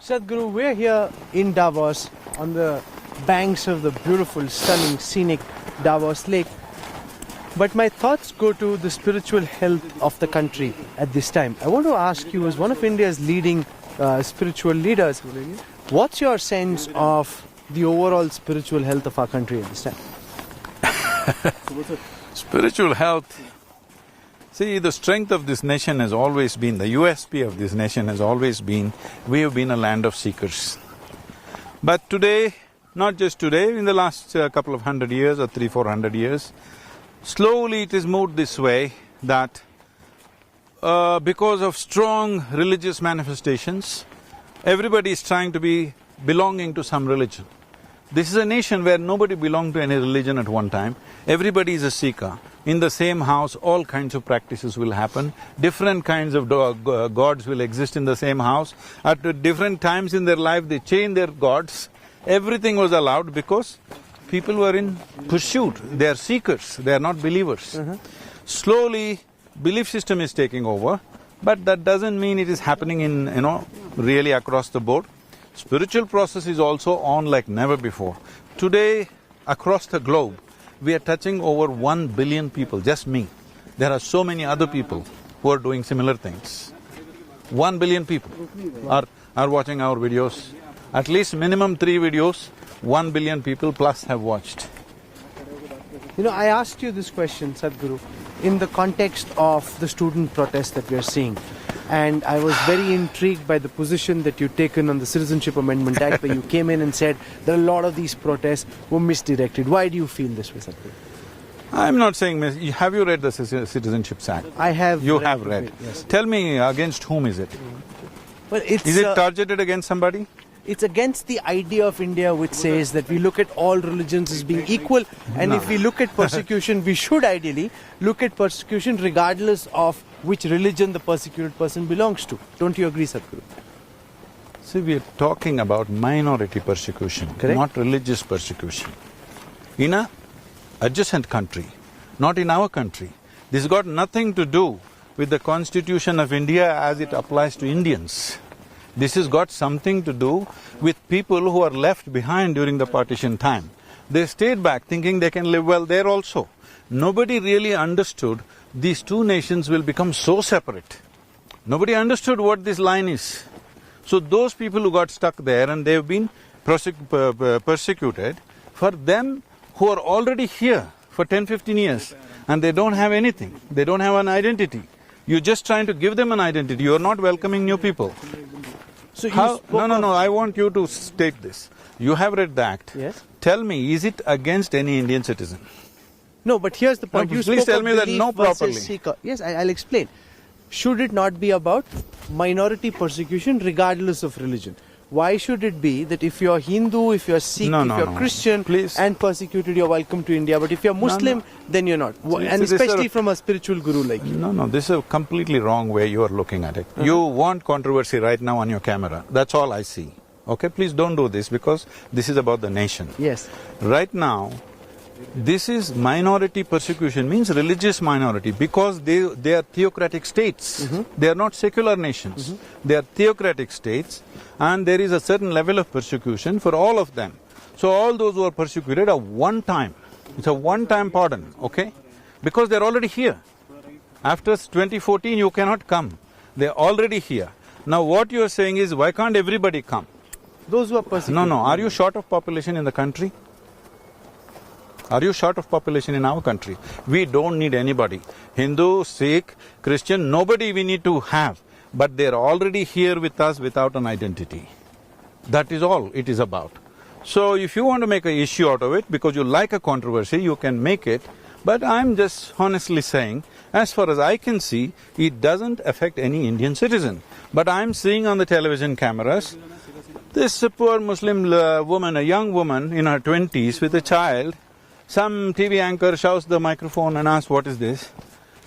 Sadhguru, we're here in Davos on the banks of the beautiful, stunning, scenic Davos Lake. But my thoughts go to the spiritual health of the country at this time. I want to ask you, as one of India's leading spiritual leaders, what's your sense of the overall spiritual health of our country at this time? Spiritual health… See, the strength of this nation has always been, the USP of this nation has always been, we have been a land of seekers. But today, not just today, in the last couple of 100 years or 300-400 years, slowly it is moved this way that because of strong religious manifestations, everybody is trying to be belonging to some religion. This is a nation where nobody belonged to any religion at one time, everybody is a seeker. In the same house, all kinds of practices will happen, different kinds of gods will exist in the same house. At different times in their life, they change their gods. Everything was allowed because people were in pursuit, they are seekers, they are not believers. Slowly, belief system is taking over, but that doesn't mean it is happening in, really across the board. Spiritual process is also on like never before. Today, across the globe, we are touching over 1 billion people, just me. There are so many other people who are doing similar things. 1 billion people are watching our videos. At least minimum 3 videos, 1 billion people plus have watched. I asked you this question, Sadhguru, in the context of the student protest that we are seeing. And I was very intrigued by the position that you've taken on the Citizenship Amendment Act, where you came in and said that a lot of these protests were misdirected. Why do you feel this way, Sadhguru? I'm not saying… Have you read the Citizenship Act? I have. You have read? Yes. Tell me, against whom is it? Well, is it targeted against somebody? It's against the idea of India which says that we look at all religions as being equal, and if we look at persecution, we should ideally look at persecution regardless of which religion the persecuted person belongs to. Don't you agree, Sadhguru? See, we are talking about minority persecution, correct, not religious persecution. In a adjacent country, not in our country. This got nothing to do with the Constitution of India as it applies to Indians. This has got something to do with people who are left behind during the partition time. They stayed back thinking they can live well there also. Nobody really understood these two nations will become so separate. Nobody understood what this line is. So those people who got stuck there and they've been persecuted, for them who are already here for 10-15 years and they don't have anything, they don't have an identity, you're just trying to give them an identity, you're not welcoming new people. So No, I want you to state this. You have read the Act. Yes. Tell me, is it against any Indian citizen? No, but here's the point. No, please tell me that no properly. Seeker. Yes, I'll explain. Should it not be about minority persecution regardless of religion? Why should it be that if you're Hindu, if you're Sikh, if you're Christian and persecuted, you're welcome to India, but if you're Muslim, then you're not? And especially from a spiritual guru like you. No, this is a completely wrong way you are looking at it. You want controversy right now on your camera, that's all I see. Okay, please don't do this because this is about the nation. Yes. Right now, this is minority persecution, means religious minority, because they are theocratic states. They are not secular nations. They are theocratic states, and there is a certain level of persecution for all of them. So all those who are persecuted are one time. It's a one-time pardon, okay? Because they're already here. After 2014, you cannot come. They're already here. Now what you're saying is, why can't everybody come? Those who are persecuted. No, are you short of population in the country? Are you short of population in our country? We don't need anybody. Hindu, Sikh, Christian, nobody we need to have. But they're already here with us without an identity. That is all it is about. So if you want to make an issue out of it, because you like a controversy, you can make it. But I'm just honestly saying, as far as I can see, it doesn't affect any Indian citizen. But I'm seeing on the television cameras, this poor Muslim woman, a young woman in her 20s with a child, some TV anchor shows the microphone and asks, what is this?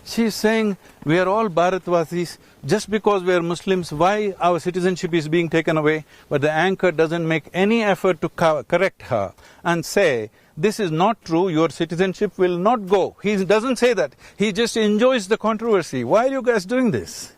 She's saying, we are all Bharatvasis, just because we are Muslims, why our citizenship is being taken away? But the anchor doesn't make any effort to correct her and say, this is not true, your citizenship will not go. He doesn't say that, he just enjoys the controversy. Why are you guys doing this?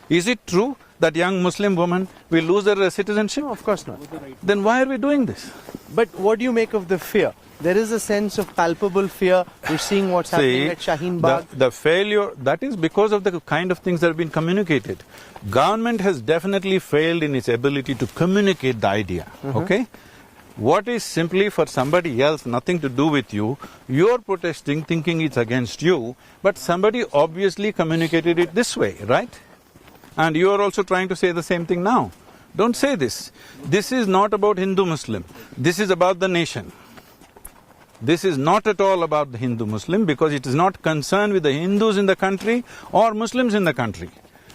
Is it true that young Muslim woman, we lose her citizenship? No, of course not. Then why are we doing this? But what do you make of the fear? There is a sense of palpable fear. We're seeing what's happening at Shaheen Bagh. The failure, that is because of the kind of things that have been communicated. Government has definitely failed in its ability to communicate the idea, okay? What is simply for somebody else, nothing to do with you, you're protesting thinking it's against you, but somebody obviously communicated it this way, right? And you are also trying to say the same thing now. Don't say this. This is not about Hindu-Muslim. This is about the nation. This is not at all about the Hindu-Muslim because it is not concerned with the Hindus in the country or Muslims in the country.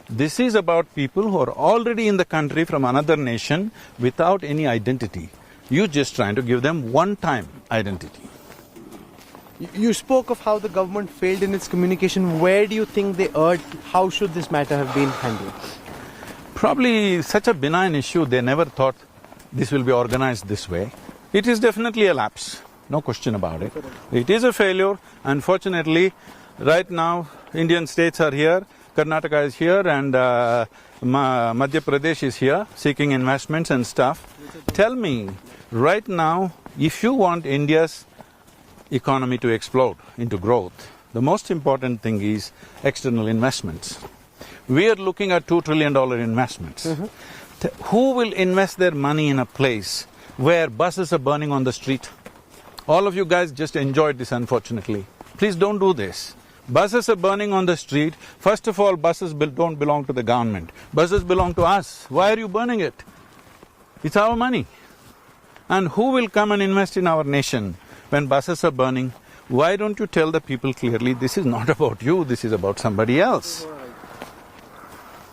This is about people who are already in the country from another nation without any identity. You're just trying to give them one-time identity. You spoke of how the government failed in its communication. Where do you think they erred? How should this matter have been handled? Probably such a benign issue, they never thought this will be organized this way. It is definitely a lapse, no question about it. It is a failure. Unfortunately, right now, Indian states are here, Karnataka is here and Madhya Pradesh is here seeking investments and stuff. Tell me, right now, if you want India's economy to explode into growth, the most important thing is external investments. We are looking at $2 trillion investments. Who will invest their money in a place where buses are burning on the street? All of you guys just enjoyed this, unfortunately. Please don't do this. Buses are burning on the street. First of all, buses don't belong to the government. Buses belong to us. Why are you burning it? It's our money. And who will come and invest in our nation when buses are burning? Why don't you tell the people clearly, this is not about you, this is about somebody else?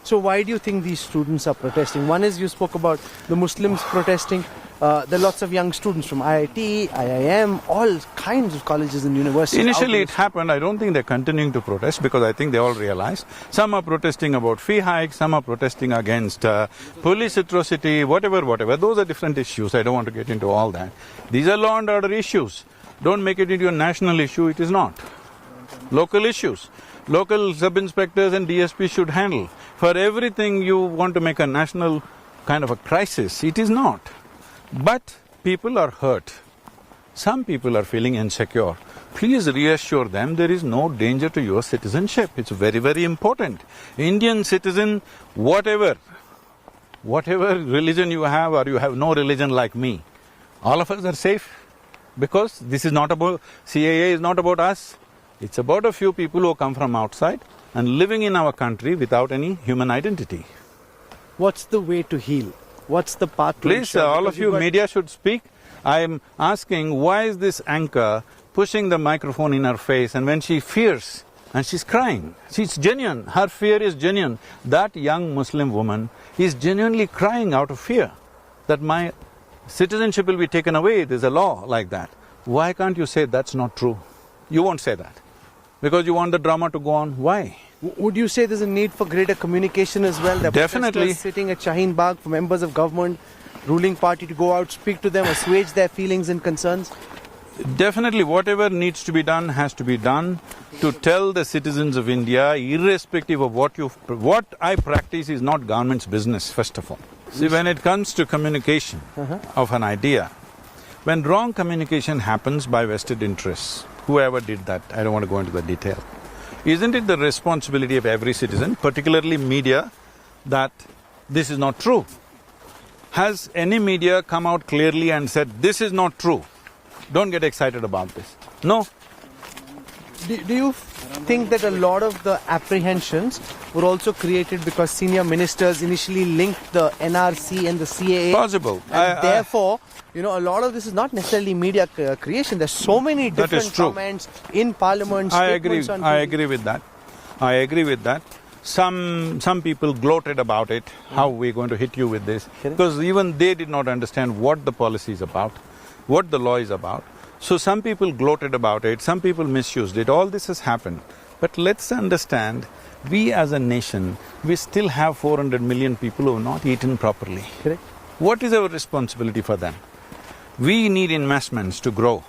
So why do you think these students are protesting? One is you spoke about the Muslims protesting. There are lots of young students from IIT, IIM, all kinds of colleges and universities. Initially it happened, I don't think they're continuing to protest because I think they all realized. Some are protesting about fee hikes, some are protesting against police atrocity, whatever. Those are different issues, I don't want to get into all that. These are law and order issues. Don't make it into a national issue, it is not. Local issues. Local sub-inspectors and DSP should handle. For everything you want to make a national kind of a crisis, it is not. But people are hurt. Some people are feeling insecure. Please reassure them there is no danger to your citizenship. It's very, very important. Indian citizen, whatever religion you have or you have no religion like me, all of us are safe because this is not about… CAA is not about us. It's about a few people who come from outside and living in our country without any human identity. What's the way to heal? What's the path to… Please, all of you media should speak. I'm asking, why is this anchor pushing the microphone in her face and when she fears and she's crying? She's genuine, her fear is genuine. That young Muslim woman is genuinely crying out of fear that my citizenship will be taken away, there's a law like that. Why can't you say that's not true? You won't say that. Because you want the drama to go on. Why? Would you say there's a need for greater communication as well? Definitely. Sitting at Shaheen Bagh for members of government, ruling party to go out, speak to them, assuage their feelings and concerns? Definitely, whatever needs to be done has to be done to tell the citizens of India, irrespective of what I practice is not government's business, first of all. See, when it comes to communication of an idea, when wrong communication happens by vested interests, whoever did that, I don't want to go into the detail. Isn't it the responsibility of every citizen, particularly media, that this is not true? Has any media come out clearly and said, this is not true, don't get excited about this? No. Do you think that a lot of the apprehensions were also created because senior ministers initially linked the NRC and the CAA? Possible. And therefore, a lot of this is not necessarily media creation. There's so many different comments in parliament, I agree with that. Some people gloated about it, how we're going to hit you with this, because even they did not understand what the policy is about, what the law is about. So some people gloated about it, some people misused it, all this has happened. But let's understand, we as a nation, we still have 400 million people who have not eaten properly. What is our responsibility for them? We need investments to grow.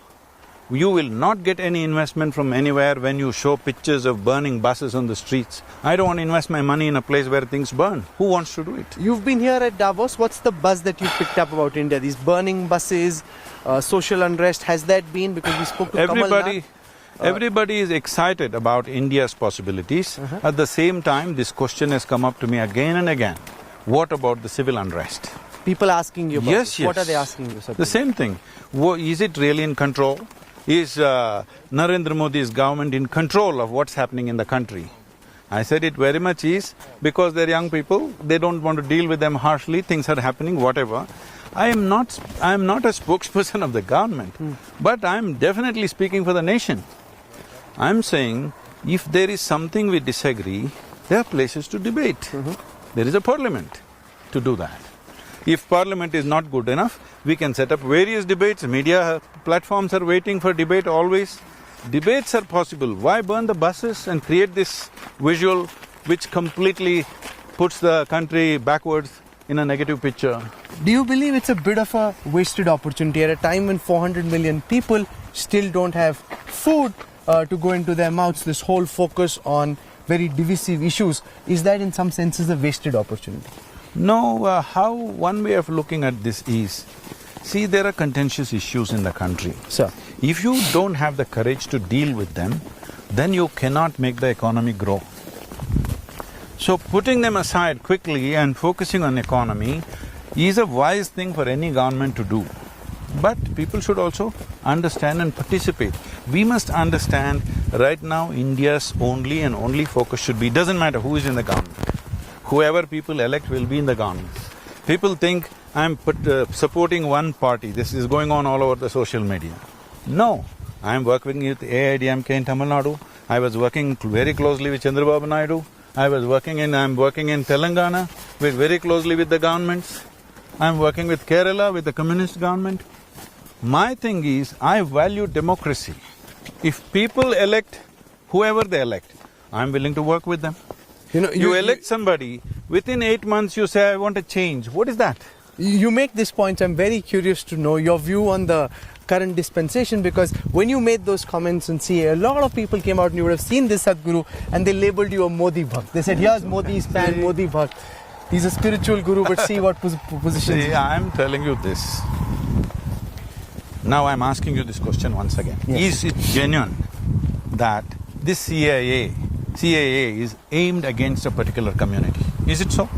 You will not get any investment from anywhere when you show pictures of burning buses on the streets. I don't want to invest my money in a place where things burn. Who wants to do it? You've been here at Davos. What's the buzz that you picked up about India? These burning buses, social unrest, has that been? Because we spoke to Everybody is excited about India's possibilities. At the same time, this question has come up to me again and again. What about the civil unrest? People asking you about Yes, it. What yes. are they asking you, Sadhguru? The same thing. Is it really in control? Is Narendra Modi's government in control of what's happening in the country? I said it very much is, because they're young people, they don't want to deal with them harshly, things are happening, whatever. I am not a spokesperson of the government, but I'm definitely speaking for the nation. I'm saying, if there is something we disagree, there are places to debate. There is a parliament to do that. If parliament is not good enough, we can set up various debates. Media platforms are waiting for debate always. Debates are possible. Why burn the buses and create this visual which completely puts the country backwards in a negative picture? Do you believe it's a bit of a wasted opportunity at a time when 400 million people still don't have food to go into their mouths? This whole focus on very divisive issues, is that in some senses a wasted opportunity? No, how one way of looking at this is, see, there are contentious issues in the country. Sir. If you don't have the courage to deal with them, then you cannot make the economy grow. So putting them aside quickly and focusing on economy is a wise thing for any government to do. But people should also understand and participate. We must understand right now India's only focus should be, doesn't matter who is in the government. Whoever people elect will be in the government. People think I'm supporting one party, this is going on all over the social media. No, I'm working with AIDMK in Tamil Nadu, I was working very closely with Chandrababu Naidu, I'm working in Telangana very closely with the governments, I'm working with Kerala with the communist government. My thing is, I value democracy. If people elect whoever they elect, I'm willing to work with them. You elect somebody, within 8 months you say, I want a change. What is that? You make this point, I'm very curious to know your view on the current dispensation, because when you made those comments on CAA, a lot of people came out and you would have seen this Sadhguru and they labelled you a Modi Bhakt. They said, here's Modi's fan, Modi Bhakt. He's a spiritual guru, but see what position. See, I'm telling you this. Now I'm asking you this question once again. Yes. Is it genuine that this CAA is aimed against a particular community? Is it so?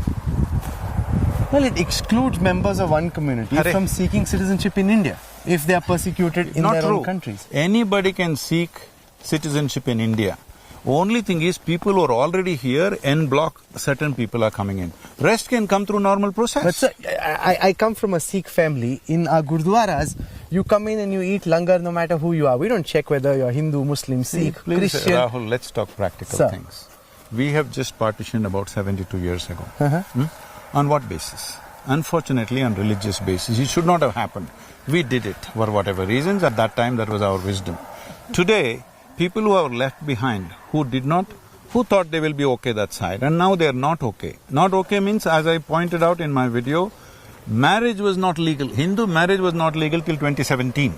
Well, it excludes members of one community from seeking citizenship in India if they are persecuted in their own countries. Anybody can seek citizenship in India. Only thing is, people who are already here en bloc, certain people are coming in. Rest can come through normal process. But sir, I come from a Sikh family. In our gurdwaras, you come in and you eat langar no matter who you are. We don't check whether you're Hindu, Muslim, Sikh, Please, Christian. Rahul, let's talk practical things. We have just partitioned about 72 years ago. On what basis? Unfortunately, on religious basis. It should not have happened. We did it for whatever reasons. At that time, that was our wisdom. Today, people who are left behind, who thought they will be okay that side, and now they are not okay. Not okay means, as I pointed out in my video, marriage was not legal. Hindu marriage was not legal till 2017.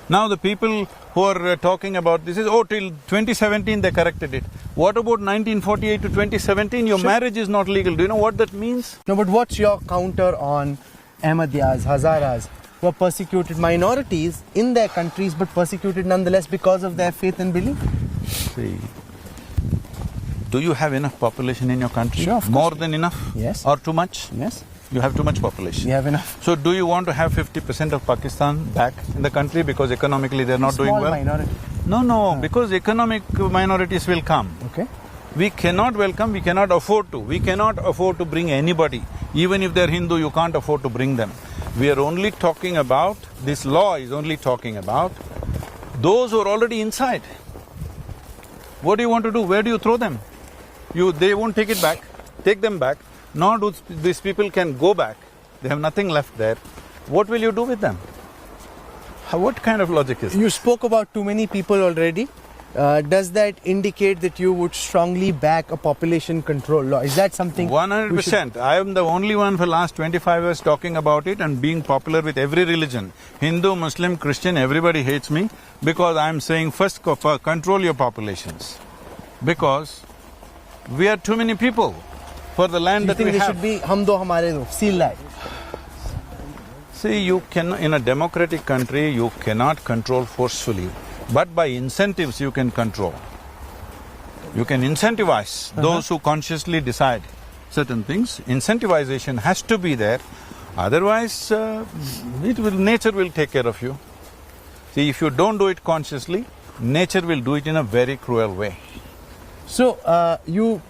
Now the people who are talking about this is, till 2017 they corrected it. What about 1948 to 2017? Your marriage is not legal. Do you know what that means? No, but what's your counter on Ahmadiyas, Hazaras, who are persecuted minorities in their countries but persecuted nonetheless because of their faith and belief? See, do you have enough population in your country? Sure, of course. More than enough? Yes. Or too much? Yes. You have too much population. We have enough. So do you want to have 50% of Pakistan back in the country because economically they're not doing well? Small minority. No, because economic minorities will come. Okay. We cannot welcome, we cannot afford to. We cannot afford to bring anybody. Even if they're Hindu, you can't afford to bring them. We are only talking about, this law is only talking about those who are already inside. What do you want to do? Where do you throw them? They won't take it back. Take them back. Nor do these people can go back. They have nothing left there. What will you do with them? What kind of logic is this? You spoke about too many people already. does that indicate that you would strongly back a population control law? Is that something? 100%. I am the only one for last 25 years talking about it and being popular with every religion. Hindu, Muslim, Christian, everybody hates me because I am saying first control your populations. Because we are too many people for the land that we have. You think they should be hum do hamare do, seal like? See, you can, in a democratic country, you cannot control forcefully, but by incentives you can control. You can incentivize those who consciously decide certain things. Incentivization has to be there, otherwise nature will take care of you. See, if you don't do it consciously, nature will do it in a very cruel way. So, you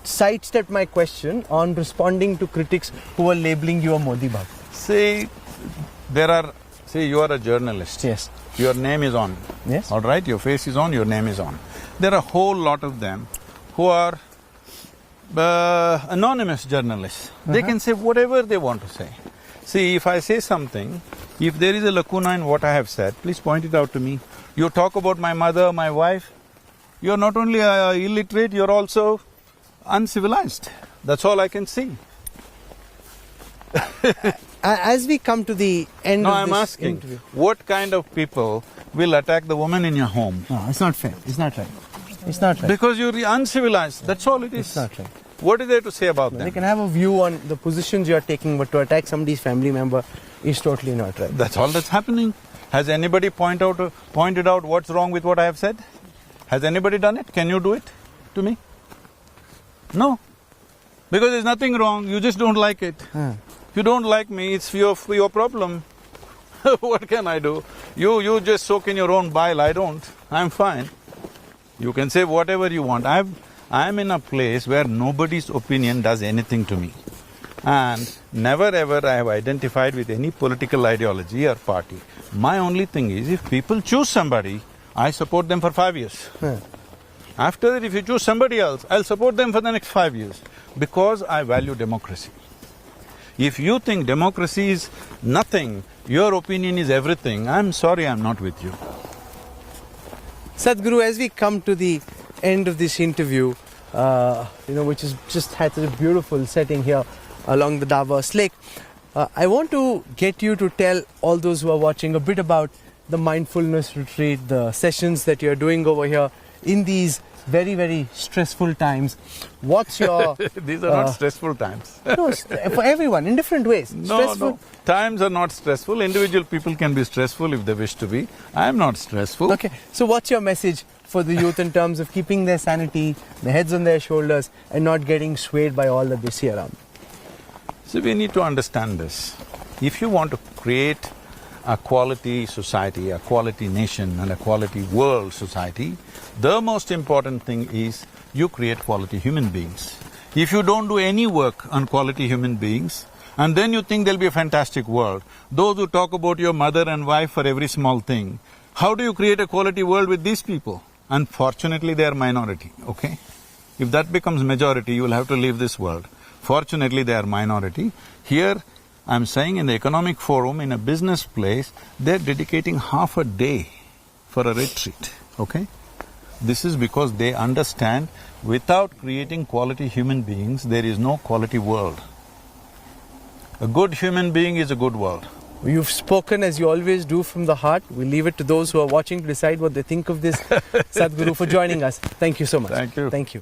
sidestepped my question on responding to critics who are labeling you a Modi Bhakt. See, you are a journalist. Yes. Your name is on. Yes. All right, your face is on, your name is on. There are a whole lot of them who are anonymous journalists. They can say whatever they want to say. See, if I say something, if there is a lacuna in what I have said, please point it out to me. You talk about my mother, my wife, you're not only illiterate, you're also uncivilized. That's all I can see. As we come to the end of this interview… what kind of people will attack the woman in your home? No, it's not fair. It's not right. It's not right. Because you're uncivilized, that's all it is. It's not right. What is there to say about them? They can have a view on the positions you're taking, but to attack somebody's family member is totally not right. That's all that's happening. Has anybody pointed out what's wrong with what I have said? Has anybody done it? Can you do it to me? No. Because there's nothing wrong, you just don't like it. If you don't like me, it's your problem. What can I do? You just soak in your own bile, I don't. I'm fine. You can say whatever you want. I'm in a place where nobody's opinion does anything to me. And never ever I have identified with any political ideology or party. My only thing is, if people choose somebody, I support them for 5 years. After that, if you choose somebody else, I'll support them for the next 5 years. Because I value democracy. If you think democracy is nothing, your opinion is everything, I'm sorry I'm not with you. Sadhguru, as we come to the end of this interview, which has just had such a beautiful setting here along the Davos Lake, I want to get you to tell all those who are watching a bit about the mindfulness retreat, the sessions that you're doing over here in these very, very stressful times. What's your… These are not stressful times. No, for everyone, in different ways. No. Times are not stressful. Individual people can be stressful if they wish to be. I am not stressful. Okay, so what's your message for the youth in terms of keeping their sanity, their heads on their shoulders, and not getting swayed by all that they see around? So we need to understand this. If you want to create a quality society, a quality nation and a quality world society, the most important thing is you create quality human beings. If you don't do any work on quality human beings, and then you think there'll be a fantastic world, those who talk about your mother and wife for every small thing, how do you create a quality world with these people? Unfortunately, they are minority, okay? If that becomes majority, you will have to leave this world. Fortunately, they are minority. Here, I'm saying in the economic forum, in a business place, they're dedicating half a day for a retreat, okay? This is because they understand without creating quality human beings, there is no quality world. A good human being is a good world. You've spoken as you always do from the heart. We leave it to those who are watching to decide what they think of this. Sadhguru, for joining us. Thank you so much. Thank you. Thank you.